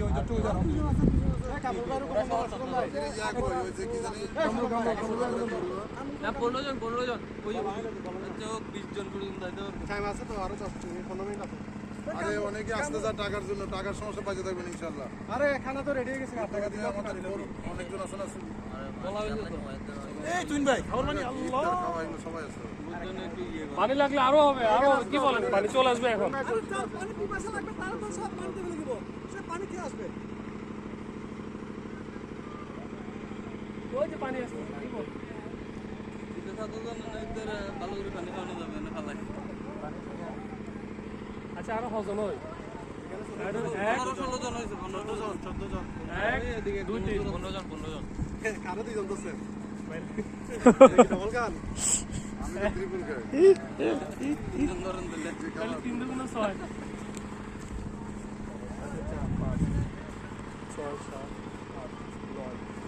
15 জন 20 জন time আছে তো আরো 15 মিনিট আছে। আরে অনেকে আসতে যায় টাকার জন্য, টাকার সমস্যা পাইতে থাকবেন ইনশাআল্লাহ। আরে খানা তো রেডি হয়ে গেছে, টাকা দিলে অনেকজন আছে না এই তুইন ভাই খাবার মানে আল্লাহ সবাই আছে। পানি লাগলে আরো হবে, আরো কি বলেন পানি চলে আসবে এখন। পানি পিপাসা লাগবে, তার তো সব পানি দেবে দিব, সে পানি খেয়ে আসবে। ওই যে পানি আসছে কি বল ভালো করে পানি খাওয়ানো যাবে না খালাই। আচ্ছা আরো হজন হয় 16 জন হয়েছে, 15 জন 14 জন 1 2 3 15 জন কারো 2 জন দোস্ত ডবল গান আমি তো ত্রিপুল খাই। 3 জন ধরেন দিলে 3 দুগুণ 6 4 5 6 7 8 9